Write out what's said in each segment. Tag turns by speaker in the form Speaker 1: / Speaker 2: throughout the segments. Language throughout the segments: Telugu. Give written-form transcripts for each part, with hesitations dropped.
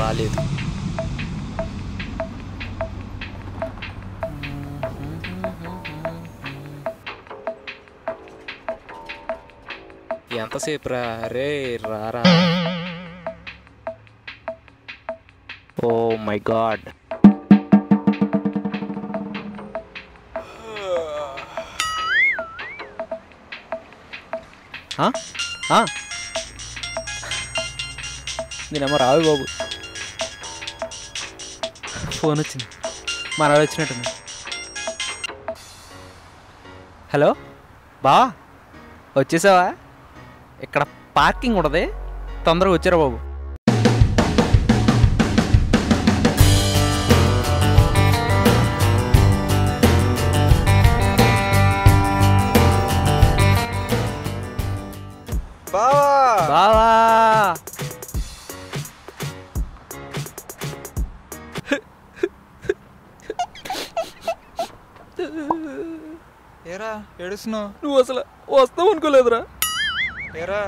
Speaker 1: రాలేదు. ఎంతసేపు రా? రే రారా. Oh my god. నేనేమో రావు బాబు. ఫోన్ వచ్చింది, మనవాడు వచ్చినట్టుంది. హలో బా, వచ్చేసావా? ఇక్కడ పార్కింగ్ ఉండదు, తొందరగా వచ్చారా బాబు. బావా
Speaker 2: ఏరా ఏడుస్తున్నావు?
Speaker 1: నువ్వు అసలు వస్తావు అనుకోలేదురా.
Speaker 2: ఏరా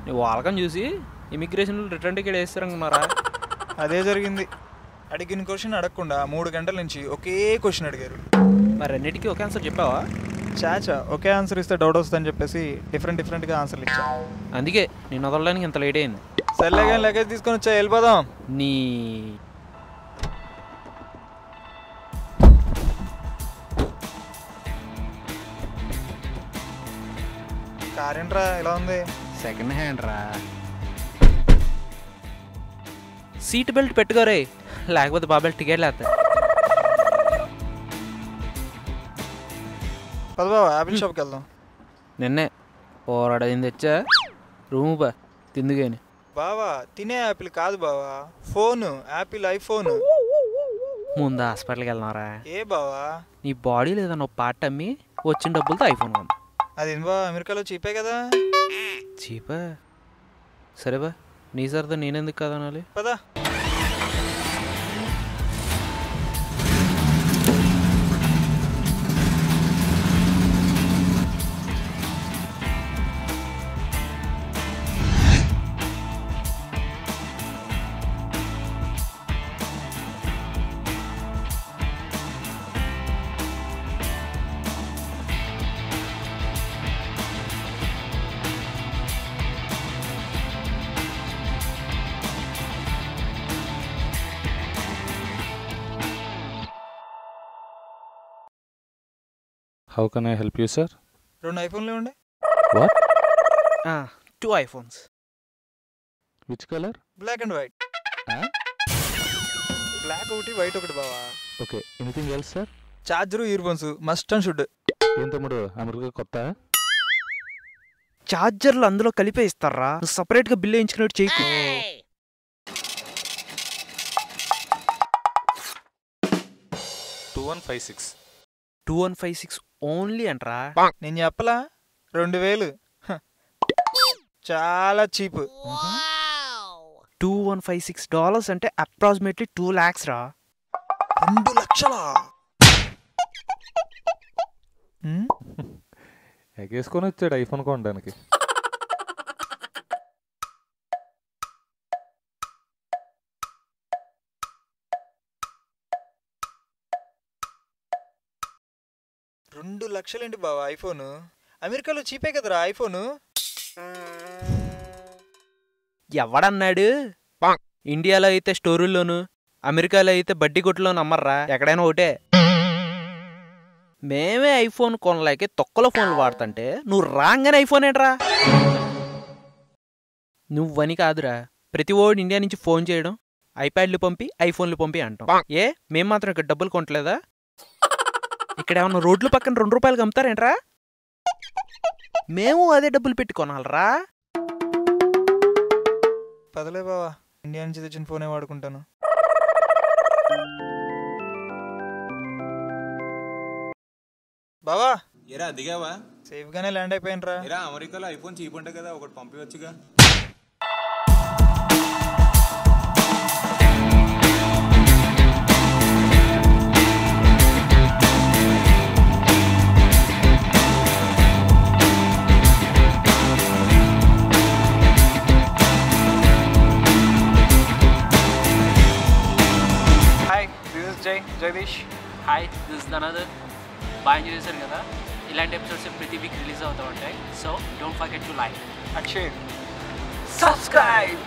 Speaker 1: నీ వాళ్ళకం చూసి ఇమిగ్రేషన్లో రిటర్న్ టికెట్ వేస్తారనుకున్నారా?
Speaker 2: అదే జరిగింది. అడిగిన క్వశ్చన్ అడగకుండా 3 గంటల నుంచి ఒకే క్వశ్చన్ అడిగారు.
Speaker 1: మరి అన్నిటికీ ఒకే ఆన్సర్ చెప్పావా?
Speaker 2: చాచా ఒకే ఆన్సర్ ఇస్తే డౌట్ వస్తుందని చెప్పేసి డిఫరెంట్గా ఆన్సర్లు ఇచ్చా.
Speaker 1: అందుకే నేను వదలడానికి ఇంత లేట్ అయింది.
Speaker 2: సర్లే కానీ లగేజ్ తీసుకొని వచ్చా, వెళ్ళిపోదాం.
Speaker 1: నీ
Speaker 2: కార్ ఏంట్రా ఇలా ఉంది?
Speaker 1: సెకండ్ హ్యాండ్ రా. సీట్ బెల్ట్ పెట్టుకోరే, లేకపోతే బాబెల్ టికెట్ లేస్తా.
Speaker 2: పద బాబా, యాపిల్ షాప్కి వెళ్దాం.
Speaker 1: నిన్నే పోరాడైంది తెచ్చా, రూమ్ బా తిందుగాని.
Speaker 2: బావా తినే యాపిల్ కాదు బావా, ఫోను, యాపిల్ ఐఫోన్.
Speaker 1: ముందు హాస్పిటల్కి వెళ్తున్నారా?
Speaker 2: ఏ బావా?
Speaker 1: నీ బాడీ లేదన్న పార్ట్ అమ్మి వచ్చిన డబ్బులతో ఐఫోన్ కొందా.
Speaker 2: అది బా అమెరికాలో చీపే కదా.
Speaker 1: చీపా? సరే బా, నీ సరదా నేనెందుకు కాదనాలి.
Speaker 2: పదా.
Speaker 3: How can I help you, sir?
Speaker 2: 2 ఐఫోన్లు ఉండే.
Speaker 3: What?
Speaker 1: 2 iPhones.
Speaker 3: Which color?
Speaker 2: Black and white. Black ఒకటి, వైట్ ఒకటి బావా.
Speaker 3: Okay. Anything else, sir?
Speaker 2: Charger, earphones must and should.
Speaker 3: ఏం తమ్ముడు అమెరికా కొత్త?
Speaker 1: చార్జర్లు అందులో కలిపే ఇస్తారా? నువ్వు సపరేట్గా బిల్ వేయించుకున్నట్టు చేయకు.
Speaker 3: 2156.
Speaker 1: 2156 ఓన్లీ అంటరా?
Speaker 2: నేను చెప్పలా 2000. చాలా చీప్.
Speaker 1: $2156 అంటే అప్రాక్సిమేట్లీ 2 lakhs రా.
Speaker 2: 2 లక్షలా?
Speaker 3: ఎగేసుకొని వచ్చాడు ఐఫోన్ కొనడానికి.
Speaker 2: $2 లక్షలేంటి బావా ఐఫోన్? అమెరికాలో చీపే కదరా ఐఫోన్.
Speaker 1: ఎవడన్నాడు? ఇండియాలో అయితే స్టోరుల్లోను, అమెరికాలో అయితే బడ్డీ కొట్టులోను అమ్మర్రా. ఎక్కడైనా ఒకటే. మేమే ఐఫోన్ కొనలేక తొక్కలో ఫోన్లు వాడుతుంటే నువ్వు రాగానే ఐఫోన్ ఏంట్రా? నువ్వని కాదురా, ప్రతి ఓడు ఇండియా నుంచి ఫోన్ చేయడం, ఐప్యాడ్లు పంపి ఐఫోన్లు పంపి అంటాం. ఏ మేం మాత్రం ఇక్కడ డబ్బులు కొనట్లేదా? ఇక్కడ ఏమన్నా రోడ్ల పక్కన ₹2 అమ్ముతారేంట్రా? మేము అదే డబ్బులు పెట్టి కొనాలరా.
Speaker 2: పదలే బావా, ఇండియా నుంచి తెచ్చిన ఫోనే వాడుకుంటాను. బావా
Speaker 4: ఎరా దిగావా?
Speaker 2: సేఫ్ గానే ల్యాండ్ అయిపోయినరా.
Speaker 4: ఎరా అమెరికాలో ఐఫోన్ చీప్ ఉంటాయి కదా, ఒకటి పంపించచ్చుగా.
Speaker 1: బ్రదర్ బాగా ఎంజాయ్ చేశారు కదా. ఇలాంటి ఎపిసోడ్స్ ప్రతి వీక్ రిలీజ్ అవుతూ ఉంటాయి. So don't forget to like
Speaker 2: Akshay
Speaker 1: subscribe.